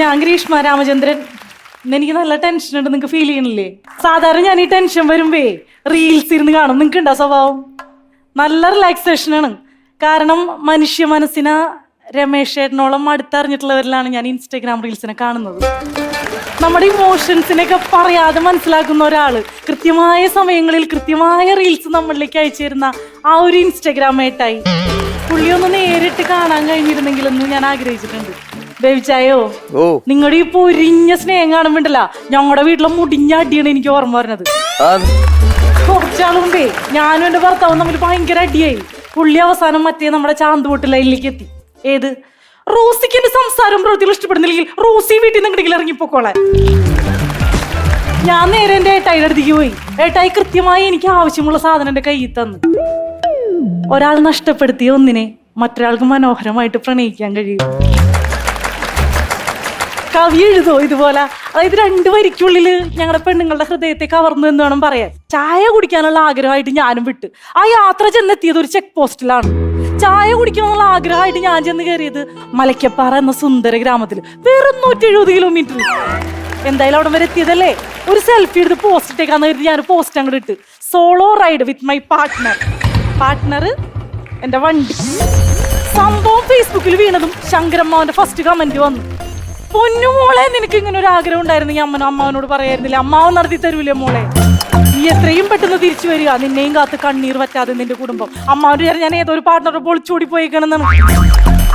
ഞാൻ ഗ്രീഷ്മ രാമചന്ദ്രൻ. എനിക്ക് നല്ല ടെൻഷൻ ഉണ്ട്, നിങ്ങൾക്ക് ഫീൽ ചെയ്യണില്ലേ? സാധാരണ ഞാൻ ഈ ടെൻഷൻ വരുമ്പേ റീൽസ് ഇരുന്ന് കാണും. നിങ്ങൾക്ക് ഉണ്ടോ സ്വഭാവം? നല്ല റിലാക്സേഷനാണ്. കാരണം മനുഷ്യ മനസ്സിനെ രമേശ് ചേട്ടനോളം അടുത്തറിഞ്ഞിട്ടുള്ളവരിലാണ് ഞാൻ ഇൻസ്റ്റാഗ്രാം റീൽസിനെ കാണുന്നത്. നമ്മുടെ ഇമോഷൻസിനെയൊക്കെ പറയാതെ മനസ്സിലാക്കുന്ന ഒരാള് കൃത്യമായ സമയങ്ങളിൽ കൃത്യമായ റീൽസ് നമ്മളിലേക്ക് അയച്ചു തരുന്ന ആ ഒരു ഇൻസ്റ്റാഗ്രാമേട്ടായി പുള്ളിയൊന്ന് നേരിട്ട് കാണാൻ കഴിഞ്ഞിരുന്നെങ്കിലെന്ന് ഞാൻ ആഗ്രഹിച്ചിട്ടുണ്ട്. ബേബിച്ചായോ, നിങ്ങളുടെ ഈ പൊരിഞ്ഞ സ്നേഹം കാണുമ്പോണ്ടല്ല ഞങ്ങളുടെ വീട്ടിലെ മുടിഞ്ഞ അടിയാണ് എനിക്ക് ഓർമ്മ വരുന്നത്. കുറച്ചാള് മുമ്പേ ഞാനും എന്റെ ഭർത്താവും തമ്മിൽ ഭയങ്കര അടിയായി. പുള്ളി അവസാനം മറ്റേ നമ്മുടെ ചാന്തുപൊട്ട് ലൈനിലേക്ക് എത്തി. ഏത്? റോസിക്ക് എന്റെ സംസാരം പ്രവൃത്തികൾ ഇഷ്ടപ്പെടുന്നില്ലെങ്കിൽ റോസി വീട്ടിൽ നിന്ന് എങ്ങനെയെങ്കിലും ഇറങ്ങിപ്പോക്കോളാൻ. ഞാൻ നേരെ എന്റെ ഏട്ടായിയുടെ അടുത്തേക്ക് പോയി. ഏട്ടായി കൃത്യമായി എനിക്ക് ആവശ്യമുള്ള സാധനം എന്റെ കയ്യിൽ തന്നു. ഒരാൾ നഷ്ടപ്പെടുത്തിയ ഒന്നിനെ മറ്റൊരാൾക്ക് മനോഹരമായിട്ട് പ്രണയിക്കാൻ കഴിയും. കവി എഴുതോ ഇതുപോലെ? അതായത് 2 വരിക്കുള്ളിൽ ഞങ്ങളുടെ പെണ്ണുങ്ങളുടെ ഹൃദയത്തെ കവർന്നു എന്ന് വേണം പറയാൻ. ചായ കുടിക്കാനുള്ള ആഗ്രഹമായിട്ട് ഞാനും വിട്ട് ആ യാത്ര ചെന്നെത്തിയത് ഒരു ചെക്ക് പോസ്റ്റിലാണ്. ചായ കുടിക്കണമെന്നുള്ള ആഗ്രഹമായിട്ട് ഞാൻ ചെന്ന് കയറിയത് മലയ്ക്കപ്പാറ എന്ന സുന്ദര ഗ്രാമത്തിൽ. വെറും 170 കിലോമീറ്റർ. എന്തായാലും അവിടെ വരെ എത്തിയതല്ലേ, ഒരു സെൽഫി എടുത്ത് പോസ്റ്റ് ഇട്ടേക്കാന്ന് കരുതി ഞാൻ പോസ്റ്റ് അങ്ങോട്ട് ഇട്ട്. Solo ride with my partner എന്റെ വണ്ടി. സംഭവം ഫേസ്ബുക്കിൽ വീണതും ശങ്കരമ്മാവന്റെ ഫസ്റ്റ് കമന്റ് വന്നു. പൊന്നുമോളെ, നിനക്ക് ഇങ്ങനെ ഒരു ആഗ്രഹം ഉണ്ടായിരുന്നെങ്കിൽ അമ്മാവനോട് പറയായിരുന്നില്ല? അമ്മാവൻ നടത്തി തരൂലേ മോളെ? നീ എത്രയും പെട്ടെന്ന് തിരിച്ചു വരിക, നിന്നെയും കാത്ത് കണ്ണീർ പറ്റാതെ നിന്റെ കുടുംബം. അമ്മാവന്റെ വിചാരം ഞാൻ ഏതോ ഒരു പാർട്ട്ണറെ പൊളിച്ചോടി പോയിക്കണെന്നാണ്.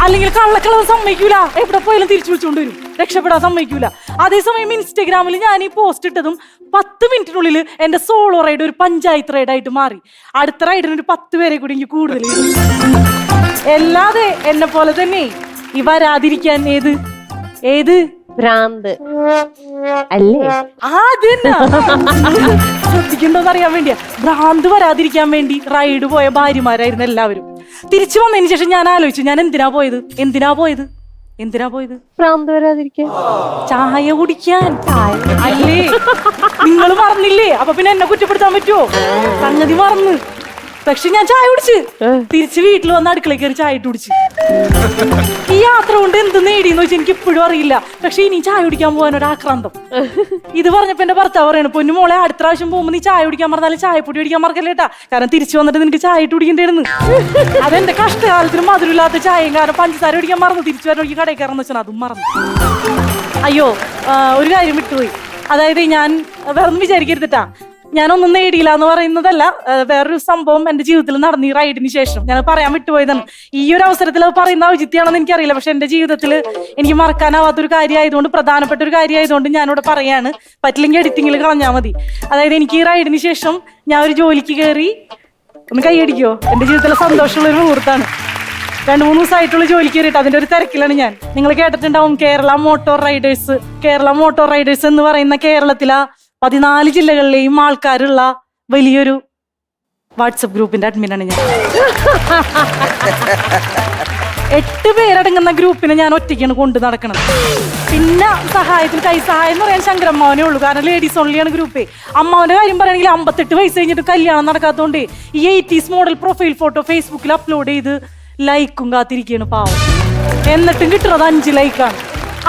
അല്ലെങ്കിൽ കള്ളക്കളവ് സമ്മതിക്കൂല, എവിടെ പോയാലും തിരിച്ചു വിളിച്ചോണ്ട് വരും, രക്ഷപ്പെടാൻ സമ്മതിക്കൂല. അതേസമയം ഇൻസ്റ്റഗ്രാമിൽ ഞാൻ ഈ പോസ്റ്റ് ഇട്ടതും 10 മിനിറ്റിനുള്ളിൽ എന്റെ സോളോ റൈഡ് ഒരു പഞ്ചായത്ത് റൈഡായിട്ട് മാറി. അടുത്ത റൈഡിന് ഒരു 10 പേരെ കൂടി എനിക്ക് കൂടുതൽ. അല്ലാതെ എന്നെ പോലെ തന്നെ ഈ വരാതിരിക്കാൻ ഏത് ഭ്രാന്ത് അല്ലേ? ശ്രദ്ധിക്കണ്ടോന്ന് അറിയാൻ വേണ്ടിയാ. ഭ്രാന്ത് വരാതിരിക്കാൻ വേണ്ടി റൈഡ് പോയ ഭാര്യമാരായിരുന്നു എല്ലാവരും. തിരിച്ചു വന്നതിന് ശേഷം ഞാൻ ആലോചിച്ചു, ഞാൻ എന്തിനാ പോയത്? ഭ്രാന്ത് വരാതിരിക്കാൻ? ചായ കുടിക്കാൻ അല്ലേ? നിങ്ങൾ മറന്നില്ലേ? അപ്പൊ പിന്നെ എന്നെ കുറ്റപ്പെടുത്താൻ പറ്റുമോ? സംഗതി മറന്ന്. പക്ഷെ ഞാൻ ചായ കുടിച്ച് തിരിച്ച് വീട്ടിൽ വന്ന് അടുക്കളയിൽ കയറി ചായ ഇട്ട് കുടിച്ച്. ഈ യാത്ര കൊണ്ട് എന്ത് നേടിയെന്ന് വെച്ചാൽ എനിക്ക് ഇപ്പോഴും അറിയില്ല. പക്ഷെ ഇനി ചായ കുടിക്കാൻ പോകാൻ ഒരു ആക്രാന്തം. ഇത് പറഞ്ഞപ്പോ എന്റെ ഭർത്താവ് പറയണ, പൊന്നു മോളെ, അടുത്ത പ്രാവശ്യം പോകുമ്പോൾ നീ ചായ കുടിക്കാൻ പറഞ്ഞാലും ചായപ്പൊടി കുടിക്കാൻ മറക്കല്ലേട്ടാ, കാരണം തിരിച്ചു വന്നിട്ട് നിനക്ക് ചായ ഇട്ട് കുടിക്കേണ്ടിയിരുന്നു. അതെന്റെ കഷ്ടകാലത്തിന് മധുരമില്ലാത്ത ചായയും കാരണം പഞ്ചസാര കുടിക്കാൻ മറന്നു. തിരിച്ചു വരാൻ എനിക്ക് കടയിൽ കയറുന്ന വെച്ചാൽ അതും മറന്നു. അയ്യോ, ഒരു കാര്യം വിട്ടുപോയി. അതായത് ഞാൻ വേറൊന്നും വിചാരിക്കരുതിട്ടാ, ഞാനൊന്നും നേടിയില്ല എന്ന് പറയുന്നതല്ല. വേറൊരു സംഭവം എന്റെ ജീവിതത്തിൽ നടന്നു ഈ റൈഡിന് ശേഷം. ഞാൻ പറയാൻ വിട്ടുപോയതാണ്. ഈ ഒരു അവസരത്തിൽ അത് പറയുന്ന ഔചിത്യാണെന്ന് എനിക്കറിയില്ല. പക്ഷെ എന്റെ ജീവിതത്തിൽ എനിക്ക് മറക്കാനാവാത്തൊരു കാര്യമായതുകൊണ്ട്, പ്രധാനപ്പെട്ട ഒരു കാര്യമായതുകൊണ്ട് ഞാനിവിടെ പറയാണ്. പറ്റില്ലെങ്കിൽ എഡിറ്റിങ്ങിൽ കളഞ്ഞാൽ മതി. അതായത് എനിക്ക് ഈ റൈഡിന് ശേഷം ഞാൻ ഒരു ജോലിക്ക് കയറി. ഒന്ന് കൈയടിക്കോ? എന്റെ ജീവിതത്തിലെ സന്തോഷമുള്ളൊരു മുഹൂർത്താണ്. 2-3 ദിവസമായിട്ടുള്ള ജോലിക്ക് കയറിയിട്ട് അതിന്റെ ഒരു തിരക്കിലാണ് ഞാൻ. നിങ്ങൾ കേട്ടിട്ടുണ്ടാവും കേരള മോട്ടോർ റൈഡേഴ്സ് എന്ന് പറയുന്ന കേരളത്തിലെ 14 ജില്ലകളിലെയും ആൾക്കാരുള്ള വലിയൊരു വാട്സപ്പ് ഗ്രൂപ്പിന്റെ അഡ്മിനാണ് ഞാൻ. 8 പേരടങ്ങുന്ന ഗ്രൂപ്പിനെ ഞാൻ ഒറ്റയ്ക്കാണ് കൊണ്ടു നടക്കണം. പിന്നെ സഹായത്തിന് കൈസഹായം എന്ന് പറയാൻ ശങ്കരമ്മാവനേ ഉള്ളൂ, കാരണം ലേഡീസ് ഓൺലിയാണ് ഗ്രൂപ്പേ. അമ്മാവന്റെ കാര്യം പറയുകയാണെങ്കിൽ 58 വയസ്സ് കഴിഞ്ഞിട്ട് കല്യാണം നടക്കാത്തതുകൊണ്ട് ഈ 80s മോഡൽ പ്രൊഫൈൽ ഫോട്ടോ ഫേസ്ബുക്കിൽ അപ്ലോഡ് ചെയ്ത് ലൈക്കും കാത്തിരിക്കുകയാണ് പാവം. എന്നിട്ടും കിട്ടുന്നത് 5 ലൈക്കാണ്.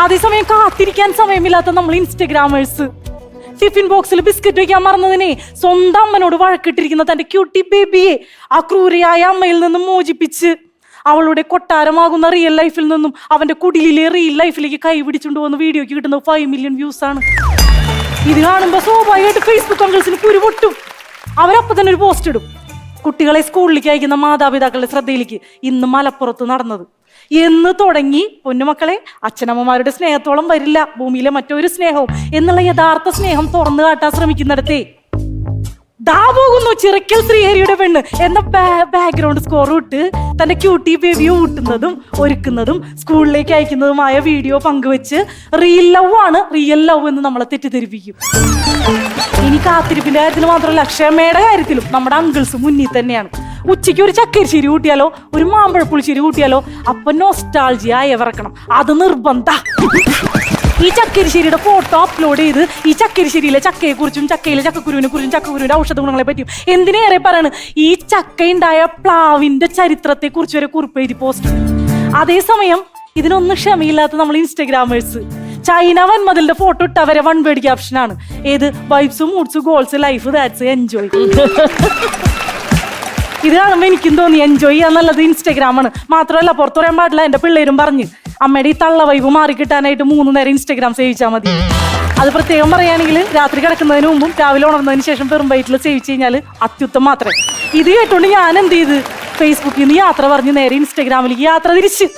അതേസമയം കാത്തിരിക്കാൻ സമയമില്ലാത്ത നമ്മൾ ഇൻസ്റ്റഗ്രാമേഴ്സ് ടിഫിൻ ബോക്സിൽ ബിസ്ക്കറ്റ് വയ്ക്കാൻ മറന്നതിനെ സ്വന്തം അമ്മനോട് വഴക്കിട്ടിരിക്കുന്ന തന്റെ ക്യൂട്ടി ബേബിയെ ആ ക്രൂരയായ അമ്മയിൽ നിന്നും മോചിപ്പിച്ച് അവളുടെ കൊട്ടാരമാകുന്ന റിയൽ ലൈഫിൽ നിന്നും അവന്റെ കുടിലിലെ റിയൽ ലൈഫിലേക്ക് കൈ പിടിച്ചുകൊണ്ട് പോകുന്ന വീഡിയോക്ക് കിട്ടുന്നത് 5 മില്യൺ വ്യൂസ് ആണ്. ഇത് കാണുമ്പോൾ സ്വാഭാവികമായിട്ട് ഫേസ്ബുക്ക് അങ്കിൾസിന് കുരു പൊട്ടും. അവരപ്പോ തന്നെ ഒരു പോസ്റ്റ് ഇടും. കുട്ടികളെ സ്കൂളിലേക്ക് അയക്കുന്ന മാതാപിതാക്കളുടെ ശ്രദ്ധയിലേക്ക് ഇന്ന് മലപ്പുറത്ത് നടന്നത് എന്ന് തുടങ്ങി. പൊന്നുമക്കളെ, അച്ഛനമ്മമാരുടെ സ്നേഹത്തോളം വരില്ല ഭൂമിയിലെ മറ്റൊരു സ്നേഹവും എന്നുള്ള യഥാർത്ഥ സ്നേഹം തുറന്നു കാട്ടാൻ ശ്രമിക്കുന്നിടത്തേ ദാ പോകുന്നു ചിറക്കൽ ശ്രീഹരിയുടെ പെണ്ണ് എന്ന ബാക്ക്ഗ്രൗണ്ട് സ്കോർ ഇട്ട് തന്റെ ക്യൂട്ടി ബേബിയെ ഊട്ടുന്നതും ഒരുക്കുന്നതും സ്കൂളിലേക്ക് അയക്കുന്നതുമായ വീഡിയോ പങ്കുവെച്ച് റിയൽ ലവ് എന്ന് നമ്മളെ തെറ്റിദ്ധരിപ്പിക്കും. ഇനി കാത്തിരിപ്പിന്റെ കാര്യത്തിൽ മാത്രമല്ല, ക്ഷമയുടെ കാര്യത്തിലും നമ്മുടെ അങ്കിൾസ് മുന്നിൽ തന്നെയാണ്. ഉച്ചയ്ക്ക് ഒരു ചക്കരിശ്ശേരി കൂട്ടിയാലോ, ഒരു മാമ്പഴപ്പുളിശ്ശേരി കൂട്ടിയാലോ അപ്പൊ നൊസ്റ്റാൾജിയ ഇറക്കണം. അത് നിർബന്ധ. ഈ ചക്കരിശ്ശേരിയുടെ ഫോട്ടോ അപ്ലോഡ് ചെയ്ത് ഈ ചക്കരിശ്ശേരിയിലെ ചക്കയെക്കുറിച്ചും ചക്കയിലെ ചക്കക്കുരുവിനെ കുറിച്ചും ചക്കക്കുരുവിന്റെ ഔഷധ ഗുണങ്ങളെ പറ്റിയും എന്തിനേറെ പറയാണ് ഈ ചക്കയുണ്ടായ പ്ലാവിന്റെ ചരിത്രത്തെ കുറിച്ച് വരെ കുറിപ്പ് എഴുതി പോസ്റ്റ്. അതേസമയം ഇതിനൊന്നും ക്ഷമയില്ലാത്ത നമ്മൾ ഇൻസ്റ്റഗ്രാമേഴ്സ് ചൈന വന്മതിലിന്റെ ഫോട്ടോ ഇട്ട് അവരെ വൺ വേർഡ് ക്യാപ്ഷൻ ആണ്. ഏത്? Vibes, moods, goals, life, that's enjoy. ഇത് കാണുമ്പോ എനിക്കും തോന്നി എൻജോയ് ചെയ്യാൻ നല്ലത് ഇൻസ്റ്റാഗ്രാമാണ്. മാത്രമല്ല പുറത്തു പറയാൻ പാടില്ല. എന്റെ പിള്ളേരും പറഞ്ഞ് അമ്മയുടെ ഈ തള്ള വൈബ് മാറി കിട്ടാനായിട്ട് 3 നേരം ഇൻസ്റ്റാഗ്രാം സേവിച്ചാൽ മതി. അത് പ്രത്യേകം പറയുകയാണെങ്കിൽ രാത്രി കിടക്കുന്നതിന് മുമ്പും രാവിലെ ഉണർന്നതിന് ശേഷം വെറും വയറ്റിൽ സേവിച്ച് കഴിഞ്ഞാൽ അത്യുത്തം മാത്രമേ. ഇത് കേട്ടോണ്ട് ഞാൻ എന്ത് ചെയ്ത് ഫേസ്ബുക്കിൽ നിന്ന് യാത്ര പറഞ്ഞ് നേരെ ഇൻസ്റ്റാഗ്രാമിലേക്ക് യാത്ര തിരിച്ച്.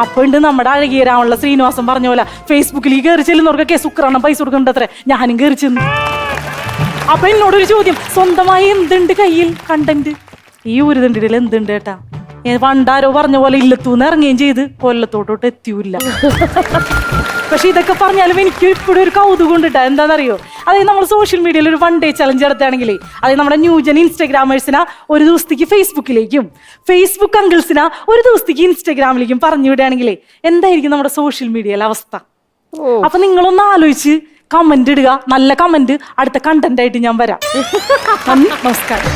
അപ്പൊ ഉണ്ട് നമ്മുടെ അഴകിയരാമുള്ള ശ്രീനിവാസം പറഞ്ഞ പോലെ ഫേസ്ബുക്കിലേക്ക് കയറി ചെല്ലുന്നവർക്കൊക്കെ ശുക്രാണം പൈസ കൊടുക്കുന്നുണ്ട് അത്ര. ഞാനും കയറി ചെന്നു. അപ്പൊ എന്നോടൊരു ചോദ്യം, സ്വന്തമായി എന്തുണ്ട് കയ്യിൽ കണ്ടന്റ്? ഈ ഒരു തണ്ടിൽ എന്തുണ്ട് ഏട്ടാ? പണ്ടാരോ പറഞ്ഞ പോലെ ഇല്ലത്തൂന്ന് ഇറങ്ങുകയും ചെയ്ത് കൊല്ലത്തോട്ടോട്ട് എത്തിയൂല്ല. പക്ഷെ ഇതൊക്കെ പറഞ്ഞാലും എനിക്ക് ഇപ്പോഴും ഒരു കൗതുകം കൊണ്ടിട്ടാ. എന്താണെന്നറിയോ? അതായത് നമ്മൾ സോഷ്യൽ മീഡിയയിൽ ഒരു 1 ഡേ ചലഞ്ച് നടത്തുകയാണെങ്കിലേ, അതായത് നമ്മുടെ ന്യൂജൻ ഇൻസ്റ്റാഗ്രാമേഴ്സിനാ ഒരു ദിവസത്തേക്ക് ഫേസ്ബുക്കിലേക്കും ഫേസ്ബുക്ക് അങ്കിൾസിനാ ഒരു ദിവസത്തേക്ക് ഇൻസ്റ്റാഗ്രാമിലേക്കും പറഞ്ഞു വിടുകയാണെങ്കിലേ എന്തായിരിക്കും നമ്മുടെ സോഷ്യൽ മീഡിയയിലെ അവസ്ഥ? അപ്പൊ നിങ്ങളൊന്ന് ആലോചിച്ച് കമന്റ് ഇടുക. നല്ല കമന്റ് അടുത്ത കണ്ടന്റ് ആയിട്ട് ഞാൻ വരാം. നന്ദി, നമസ്കാരം.